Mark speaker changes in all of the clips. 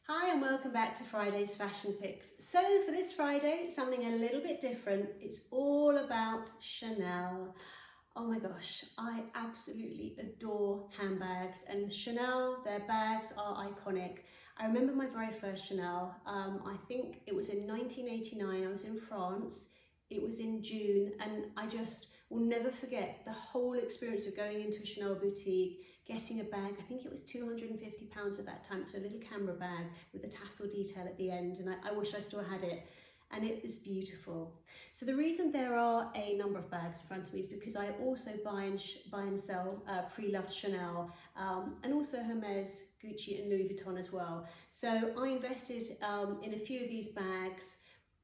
Speaker 1: Hi and welcome back to Friday's Fashion Fix. So for this Friday, something a little bit different. It's all about Chanel. Oh my gosh, I absolutely adore handbags, and Chanel, their bags are iconic. I remember my very first Chanel. I think it was in 1989. I was in France. It was in June, and I just will never forget the whole experience of going into a Chanel boutique, getting a bag. I think it was £250 at that time. It's a little camera bag with a tassel detail at the end, and I wish I still had it. And it is beautiful. So the reason there are a number of bags in front of me is because I also buy and sell Preloved Chanel, and also Hermes, Gucci and Louis Vuitton as well. So I invested in a few of these bags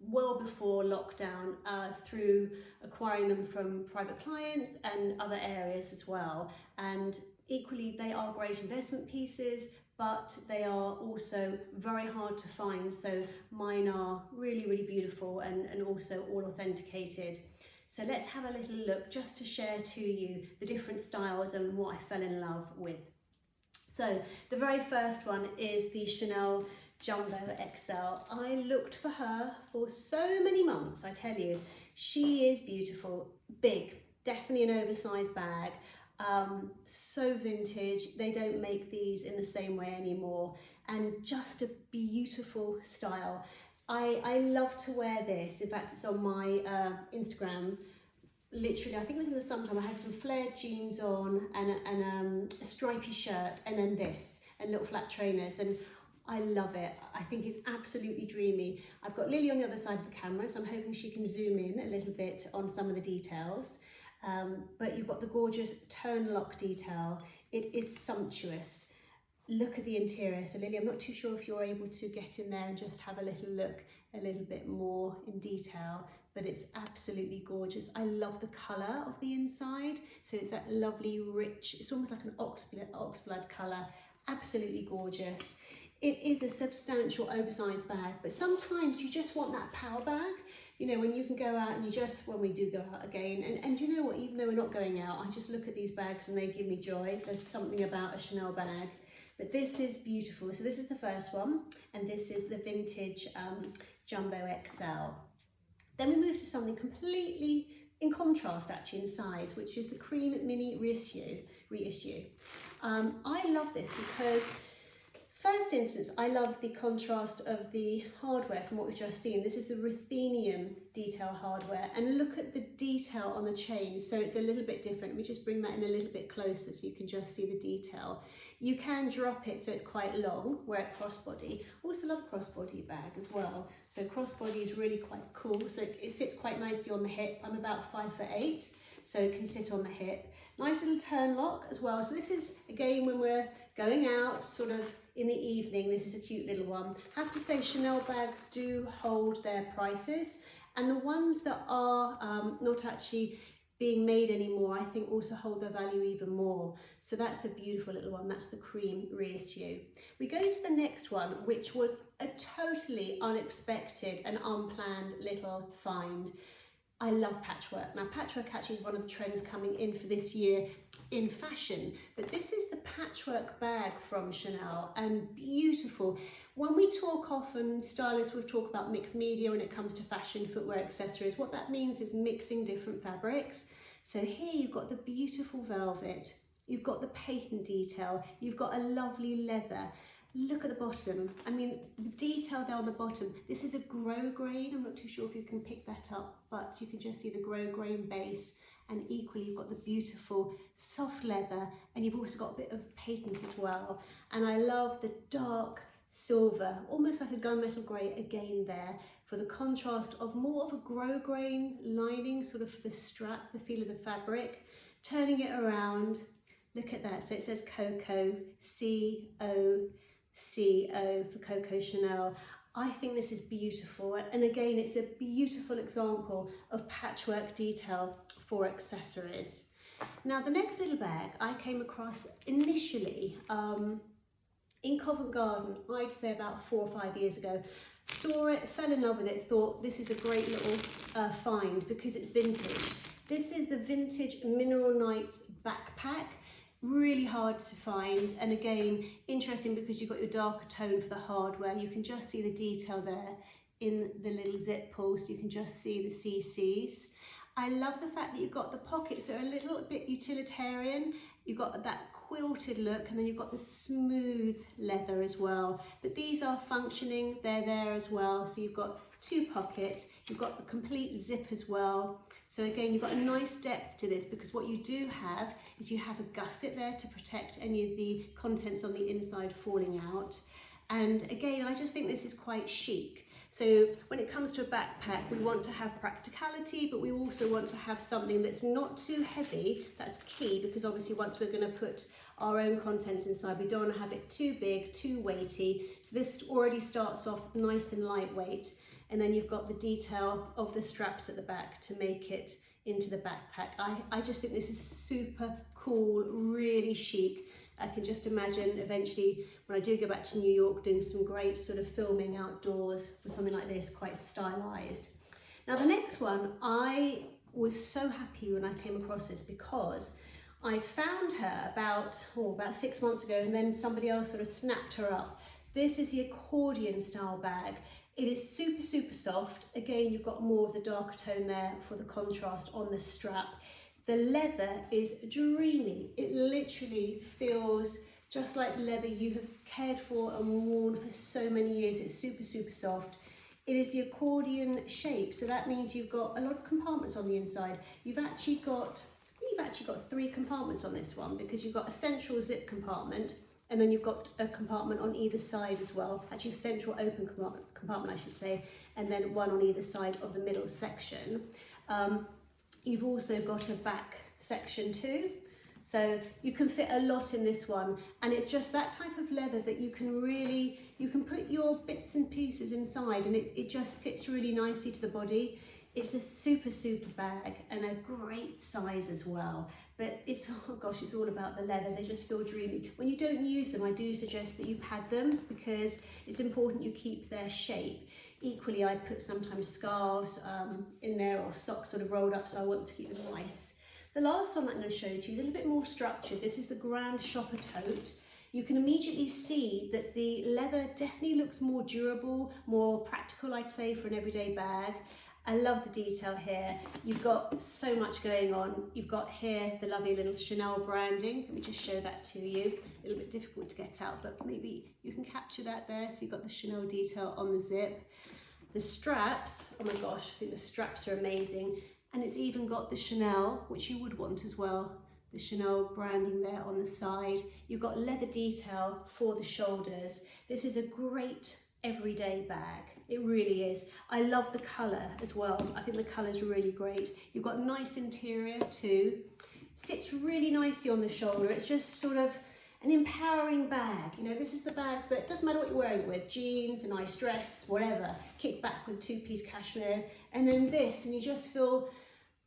Speaker 1: well before lockdown through acquiring them from private clients and other areas as well. And equally, they are great investment pieces, but they are also very hard to find. So mine are really, really beautiful and also all authenticated. So let's have a little look just to share to you the different styles and what I fell in love with. So the very first one is the Chanel Jumbo XL. I looked for her for so many months, I tell you. She is beautiful, big, definitely an oversized bag. So vintage. They don't make these in the same way anymore, and just a beautiful style. I love to wear this. In fact, it's on my Instagram. Literally, I think it was in the summertime. I had some flared jeans on and a stripy shirt, and then this and little flat trainers, and I love it. I think it's absolutely dreamy. I've got Lily on the other side of the camera, so I'm hoping she can zoom in a little bit on some of the details. But you've got the gorgeous turn lock detail. It is sumptuous. Look at the interior. So Lily, I'm not too sure if you're able to get in there and just have a little look a little bit more in detail, but it's absolutely gorgeous. I love the colour of the inside. So it's that lovely, rich, it's almost like an oxblood colour. Absolutely gorgeous. It is a substantial oversized bag, but sometimes you just want that power bag, you know, when you can go out and when we do go out again, and you know what, even though we're not going out, I just look at these bags and they give me joy. There's something about a Chanel bag, but this is beautiful. So this is the first one, and this is the vintage Jumbo XL. Then we move to something completely in contrast actually in size, which is the cream mini reissue. I love this because first instance, I love the contrast of the hardware from what we've just seen. This is the ruthenium detail hardware, and look at the detail on the chain. So it's a little bit different. Let me just bring that in a little bit closer so you can just see the detail. You can drop it so it's quite long, wear it crossbody. Also love crossbody bag as well. So crossbody is really quite cool. So it sits quite nicely on the hip. I'm about 5'8", so it can sit on the hip. Nice little turn lock as well. So this is, again, when we're going out sort of in the evening, this is a cute little one. I have to say Chanel bags do hold their prices, and the ones that are not actually being made anymore, I think also hold their value even more. So that's a beautiful little one. That's the cream reissue. We go to the next one, which was a totally unexpected and unplanned little find. I love patchwork. Now, patchwork actually is one of the trends coming in for this year in fashion, but this is the patchwork bag from Chanel, and beautiful. When we talk often, stylists will talk about mixed media when it comes to fashion, footwear, accessories. What that means is mixing different fabrics. So here you've got the beautiful velvet, you've got the patent detail, you've got a lovely leather. Look at the bottom. I mean, the detail there on the bottom. This is a grosgrain. I'm not too sure if you can pick that up, but you can just see the grosgrain base. And equally, you've got the beautiful soft leather, and you've also got a bit of patent as well. And I love the dark silver, almost like a gunmetal grey again there, for the contrast of more of a grosgrain lining, sort of for the strap, the feel of the fabric. Turning it around, look at that. So it says Coco, C-O-C-O for Coco Chanel. I think this is beautiful, and again, it's a beautiful example of patchwork detail for accessories. Now, the next little bag I came across initially in Covent Garden, I'd say about 4 or 5 years ago. Saw it, fell in love with it, thought this is a great little find because it's vintage. This is the vintage Mineral Nights backpack. really hard to find, and again, interesting because you've got your darker tone for the hardware. You can just see the detail there in the little zip pull, so you can just see the CCs. I love the fact that you've got the pockets that are a little bit utilitarian. You've got that quilted look, and then you've got the smooth leather as well. But these are functioning, they're there as well. So you've got 2 pockets, you've got the complete zip as well. So again, you've got a nice depth to this, because what you do have is you have a gusset there to protect any of the contents on the inside falling out. And again, I just think this is quite chic. So when it comes to a backpack, we want to have practicality, but we also want to have something that's not too heavy. That's key, because obviously once we're going to put our own contents inside, we don't want to have it too big, too weighty. So this already starts off nice and lightweight. And then you've got the detail of the straps at the back to make it into the backpack. I just think this is super cool, really chic. I can just imagine eventually when I do go back to New York doing some great sort of filming outdoors with something like this, quite stylized. Now the next one, I was so happy when I came across this, because I'd found her about 6 months ago, and then somebody else sort of snapped her up. This is the Accordion style bag. It is super, super soft. Again, you've got more of the darker tone there for the contrast on the strap. The leather is dreamy. It literally feels just like leather you have cared for and worn for so many years. It's super, super soft. It is the accordion shape, so that means you've got a lot of compartments on the inside. You've actually got 3 compartments on this one, because you've got a central zip compartment, and then you've got a compartment on either side as well. Actually, a central open compartment, I should say, and then one on either side of the middle section. You've also got a back section too. So you can fit a lot in this one, and it's just that type of leather that you can put your bits and pieces inside, and it just sits really nicely to the body. It's a super, super bag, and a great size as well. But it's, oh gosh, it's all about the leather. They just feel dreamy. When you don't use them, I do suggest that you pad them, because it's important you keep their shape. Equally, I put sometimes scarves in there, or socks sort of rolled up, so I want to keep them nice. The last one I'm going to show to you, a little bit more structured. This is the Grand Shopper Tote. You can immediately see that the leather definitely looks more durable, more practical, I'd say, for an everyday bag. I love the detail here. You've got so much going on. You've got here the lovely little Chanel branding. Let me just show that to you. A little bit difficult to get out, but maybe you can capture that there. So you've got the Chanel detail on the zip. The straps, oh my gosh, I think the straps are amazing. And it's even got the Chanel, which you would want as well. The Chanel branding there on the side. You've got leather detail for the shoulders. This is a great everyday bag. It really is. I love the colour as well. I think the colour's really great. You've got nice interior too. Sits really nicely on the shoulder. It's just sort of an empowering bag. You know, this is the bag that doesn't matter what you're wearing it with, jeans, a nice dress, whatever. Kick back with 2-piece cashmere, and then this, and you just feel,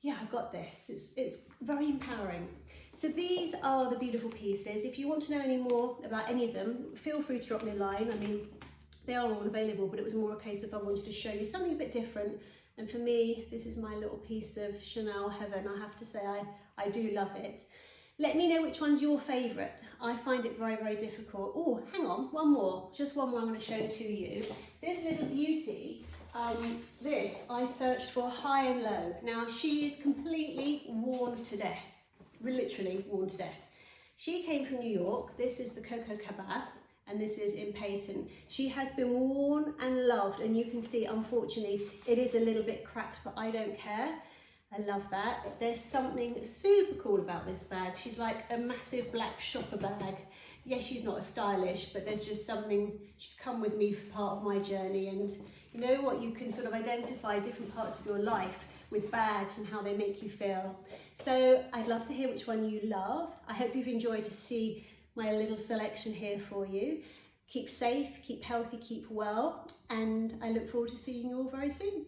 Speaker 1: yeah, I've got this. It's very empowering. So these are the beautiful pieces. If you want to know any more about any of them, feel free to drop me a line. I mean, they are all available, but it was more a case of I wanted to show you something a bit different. And for me, this is my little piece of Chanel heaven. I have to say, I do love it. Let me know which one's your favourite. I find it very, very difficult. Oh, hang on, one more. Just one more I'm going to show to you. This little beauty, this I searched for high and low. Now, she is completely worn to death. Literally worn to death. She came from New York. This is the Coco Cabaret, and this is in patent. She has been worn and loved, and you can see, unfortunately, it is a little bit cracked, but I don't care. I love that. There's something super cool about this bag. She's like a massive black shopper bag. Yes, she's not as stylish, but there's just something, she's come with me for part of my journey, and you know what, you can sort of identify different parts of your life with bags and how they make you feel. So I'd love to hear which one you love. I hope you've enjoyed to see my little selection here for you. Keep safe, keep healthy, keep well, and I look forward to seeing you all very soon.